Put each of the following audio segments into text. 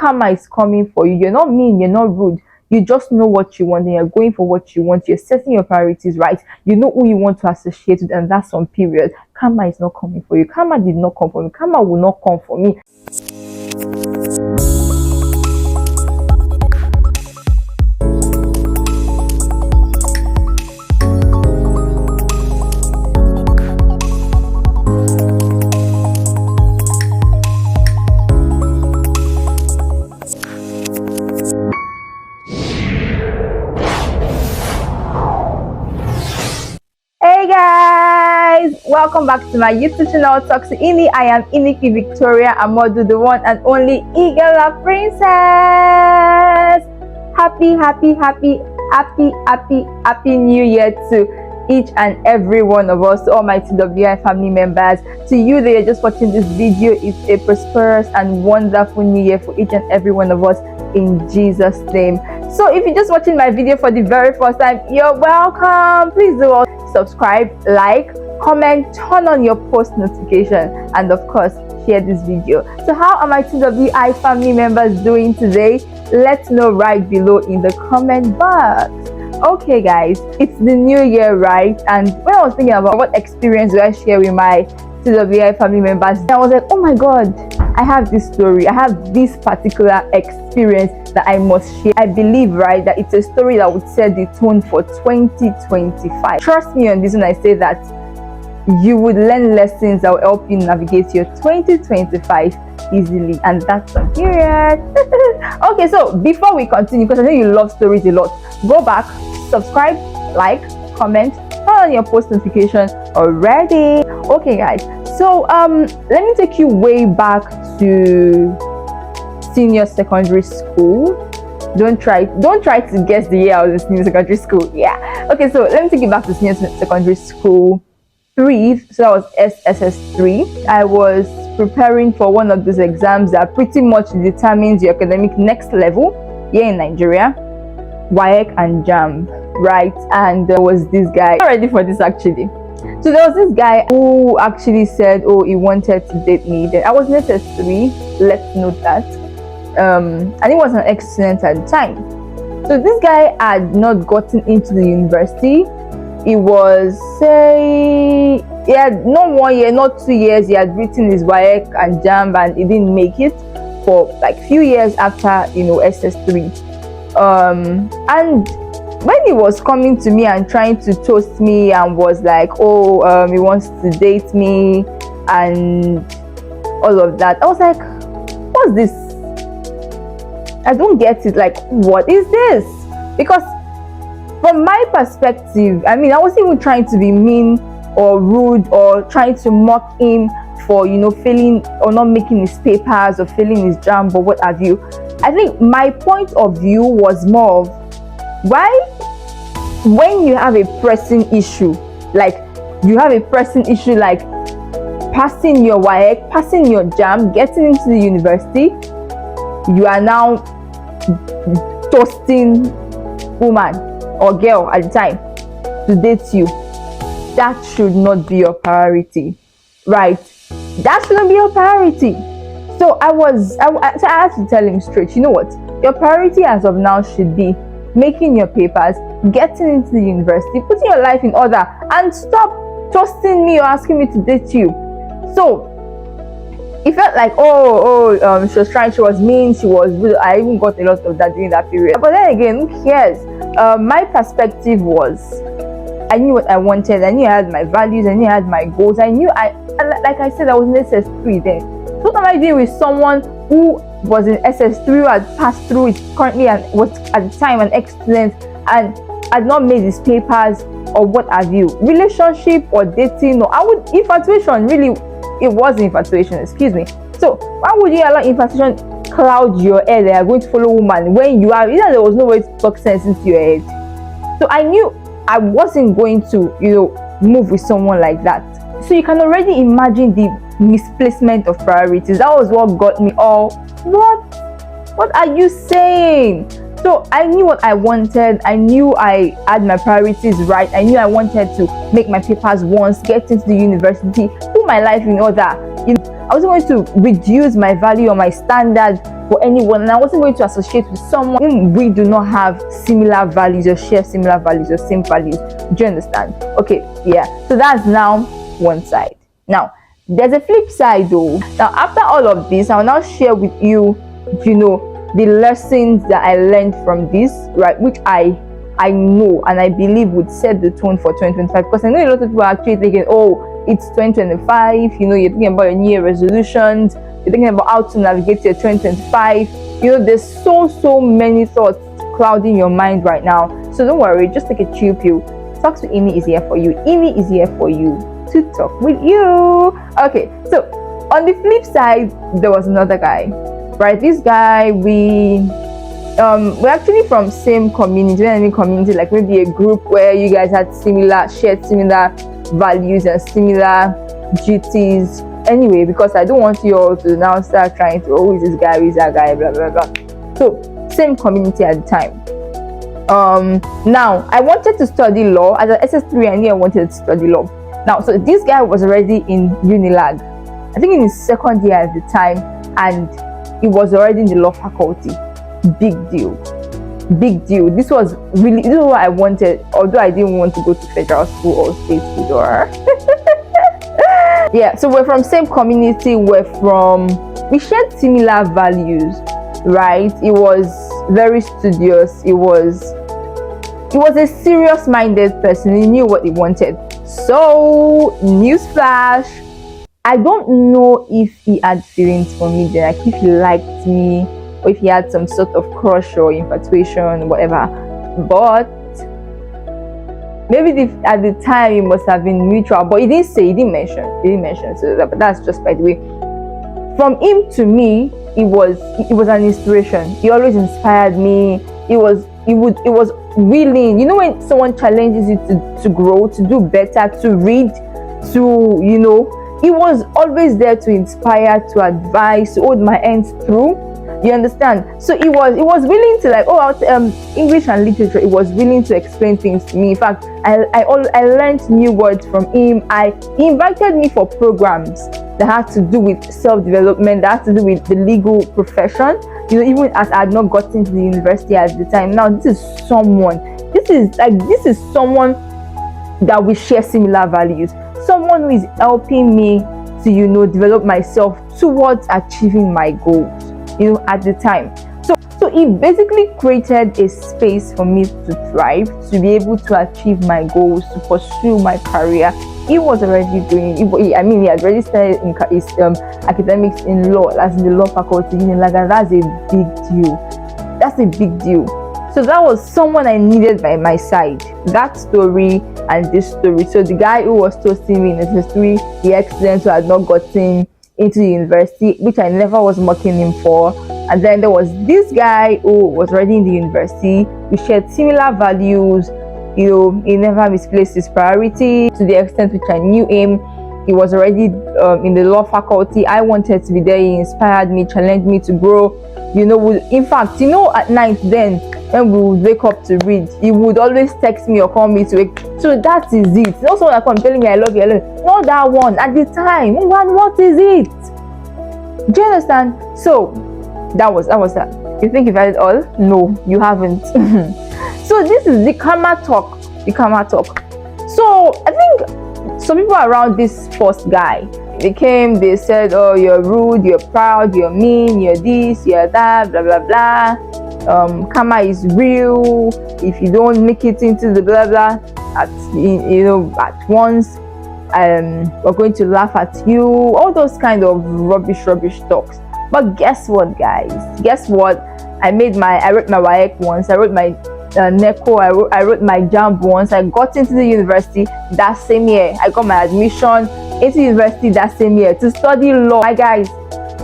karma is coming for you. You're not mean, you're not rude. You just know what you want and you're going for what you want. You're setting your priorities right. You know who you want to associate with, and that's on period. Karma is not coming for you. Karma did not come for me. Karma will not come for me. Hey guys, welcome back to my YouTube channel. Talk to Ini. I am Iniki Victoria Amodu, the one and only Eagle Princess. Happy New Year to each and every one of us, to all my TWI family members. To you that are just watching this video, it's a prosperous and wonderful New Year for each and every one of us, in Jesus' name. So if you're just watching my video for the very first time, you're welcome. Please do subscribe, like, comment, turn on your post notification, and of course share this video. So how are my TWI family members doing today? Let know right below in the comment box. Okay guys, it's the new year, right? And when I was thinking about what experience do I share with my TWI family members, I was like, oh my god, I have this story, I have this particular experience that I must share. I believe, right, that it's a story that would set the tone for 2025. Trust me on this when I say that you would learn lessons that will help you navigate your 2025 easily, and that's a period. Okay, so before we continue, because I know you love stories a lot, go back, subscribe, like, comment, turn on your post notification already. Okay guys, so let me take you way back to senior secondary school. Don't try to guess the year I was in senior secondary school. Yeah, okay, so let me take you back to senior secondary school 3. So that was SSS3. I was preparing for one of those exams that pretty much determines your academic next level here in Nigeria, WAEC and JAMB, right? And there was this guy, not ready for this actually. So there was this guy who actually said, oh, he wanted to date me. Then I was in SS3, let's note that. And he was an ex-student at the time. So this guy had not gotten into the university. He was, say, he had not 1 year, not 2 years. He had written his WAEC and JAMB and he didn't make it for like few years after, you know, SS3. And when he was coming to me and trying to toast me and was like, oh, he wants to date me and all of that, I was like, what's this? I don't get it. Like, what is this? Because from my perspective, I mean, I wasn't even trying to be mean or rude or trying to mock him for, you know, failing or not making his papers or failing his JAMB or what have you. I think my point of view was more of, why, when you have a pressing issue, like passing your WAEC, passing your JAMB, getting into the university, you are now toasting woman or girl at the time to date you. That should not be your priority, right? That shouldn't be your priority. So I had to tell him straight, you know what, your priority as of now should be making your papers, getting into the university, putting your life in order, and stop toasting me or asking me to date you. So it felt like, she was trying, she was mean, she was rude. I even got a lot of that during that period. But then again, who cares? My perspective was, I knew what I wanted, I knew I had my values, I knew I had my goals, I knew like I said, I was in SS3 then. So what am I doing with someone who was in SS3, who had passed through it currently and was at the time an ex-student and had not made his papers or what have you? Relationship or dating, or infatuation, really, it was infatuation, excuse me. So why would you allow infatuation cloud your head that you're going to follow woman when you are, there was no way to talk sense into your head? So I knew I wasn't going to, you know, move with someone like that. So you can already imagine the misplacement of priorities. That was what got me all, what are you saying? So I knew what I wanted. I knew I had my priorities right. I knew I wanted to make my papers once, get into the university, put my life in order. You know, I wasn't going to reduce my value or my standard for anyone, and I wasn't going to associate with someone whom we do not have similar values or share similar values or same values. Do you understand? Okay, yeah. So that's now one side. Now there's a flip side though. Now after all of this, I'll now share with you, the lessons that I learned from this, right? Which I know and I believe would set the tone for 2025. Because I know a lot of people are actually thinking, oh, it's 2025. You're thinking about your New Year resolutions. You're thinking about how to navigate your 2025. There's so many thoughts clouding your mind right now. So don't worry, just take a chill pill. Talk to Amy is here for you. Amy is here for you to talk with you. Okay, so on the flip side, there was another guy, right? This guy, we're actually from same community, any community, like maybe a group where you guys had shared similar values and similar duties. Anyway, because I don't want you all to now start trying to, oh, is this guy, is that guy, blah blah blah. So same community at the time. Now I wanted to study law as an SS3. I knew I wanted to study law. Now, so this guy was already in Unilag, I think in his second year at the time, and he was already in the law faculty. Big deal. This was what I wanted, although I didn't want to go to federal school or state school or yeah. So we're from same community, we shared similar values, right? He was very studious. He was a serious-minded person. He knew what he wanted. So, newsflash, I don't know if he had feelings for me then, like if he liked me or if he had some sort of crush or infatuation, whatever. But maybe at the time it must have been mutual, but he didn't mention. So that's just by the way. From him to me, it was an inspiration. He always inspired me. It was willing. When someone challenges you to grow, to do better, to read, he was always there to inspire, to advise, to hold my hands through. You understand? So he was willing to English and literature. He was willing to explain things to me. In fact, I learned new words from him. He invited me for programs that had to do with self-development, that had to do with the legal profession. Even as I had not gotten to the university at the time. Now this is someone that we share similar values. Someone who is helping me to develop myself towards achieving my goals. At the time. So he basically created a space for me to thrive, to be able to achieve my goals, to pursue my career. He was already he had already started in his academics in law, as in the law faculty. That's a big deal. So that was someone I needed by my side. That story and this story. So the guy who was toasting me in his history, the excellent who had not gotten into the university, which I never was mocking him for. And then there was this guy who was already in the university. We shared similar values. He never misplaced his priority to the extent which I knew him. He was already in the law faculty. I wanted to be there. He inspired me, challenged me to grow. In fact, at night then, when we would wake up to read, he would always text me or call me to wake. So that is it. Not someone that come telling me I love you. Not that one. At the time, what is it? Do you understand? So that was that. You think you've had it all? No, you haven't. So this is the karma talk. So I think some people around this first guy, they said, oh, you're rude, you're proud, you're mean, you're this, you're that, blah blah blah. Karma is real. If you don't make it into the blah blah at once, we're going to laugh at you. All those kind of rubbish talks. But guess what, guys? Guess what? I wrote my WAEC once. I wrote my NECO. I wrote my JAMB once. I got into the university that same year. I got my admission into university that same year to study law. My guys,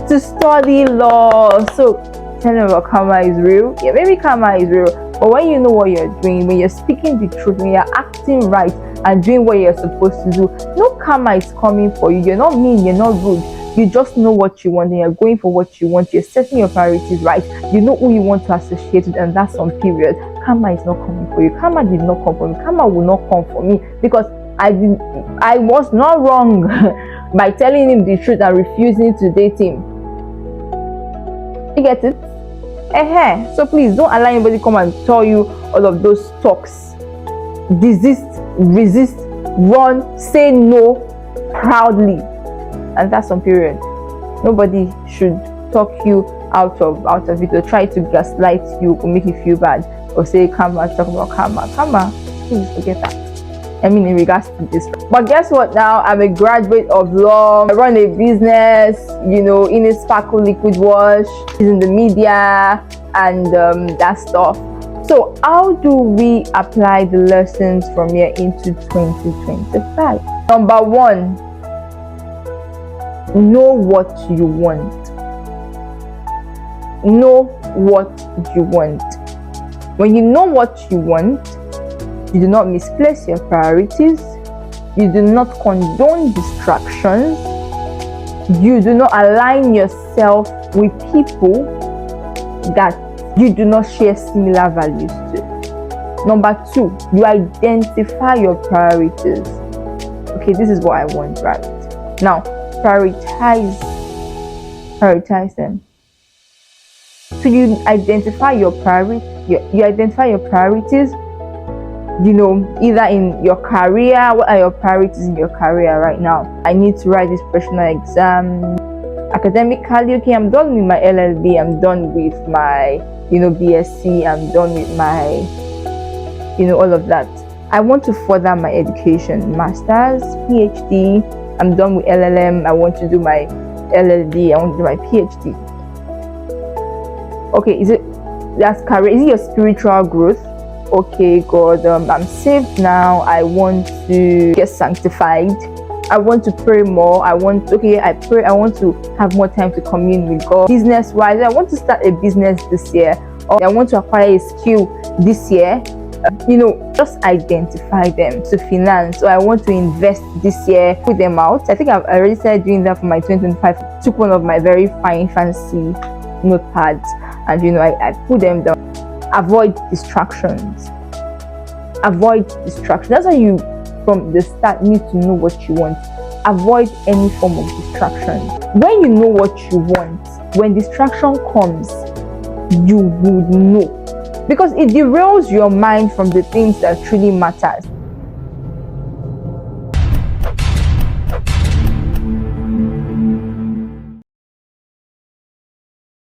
to study law. So tell me about karma is real. Yeah, maybe karma is real. But when you know what you're doing, when you're speaking the truth, when you're acting right and doing what you're supposed to do, no karma is coming for you. You're not mean, you're not rude. You just know what you want and you're going for what you want. You're setting your priorities right. You know who you want to associate with, and that's on period. Karma is not coming for you. Karma did not come for me. Karma will not come for me because I was not wrong by telling him the truth and refusing to date him. You get it? So please don't allow anybody come and tell you all of those talks. Desist, resist, run, say no proudly, and that's on period. Nobody should talk you out of it or try to gaslight you or make you feel bad or say karma, talk about karma. Please forget that. I mean, in regards to this. But guess what? Now I'm a graduate of law. I run a business, in a sparkle liquid wash, in the media, and that stuff. So how do we apply the lessons from here into 2025? Number one, know what you want. Know what you want. When you know what you want, you do not misplace your priorities. You do not condone distractions. You do not align yourself with people that you do not share similar values to. Number two, you identify your priorities. Okay, this is what I want, right? Now, prioritize them. So you identify your you identify your priorities, either in your career. What are your priorities in your career right now? I need to write this professional exam. Academically, okay, I'm done with my LLB, I'm done with my, BSc, I'm done with my, all of that. I want to further my education, master's, PhD. I'm done with LLM, I want to do my LLB, I want to do my PhD. Okay, that's career? Is it your spiritual growth? Okay, God, I'm saved now. I want to get sanctified. I want to pray more. I want to have more time to commune with God. Business wise, I want to start a business this year, or I want to acquire a skill this year. Just identify them. To finance, so I want to invest this year, put them out. I think I've already started doing that for my 2025. Took one of my very fine, fancy notepads, and I put them down. Avoid distractions. That's why you, from the start, need to know what you want. Avoid any form of distraction. When you know what you want, when distraction comes, you would know, because it derails your mind from the things that truly matters.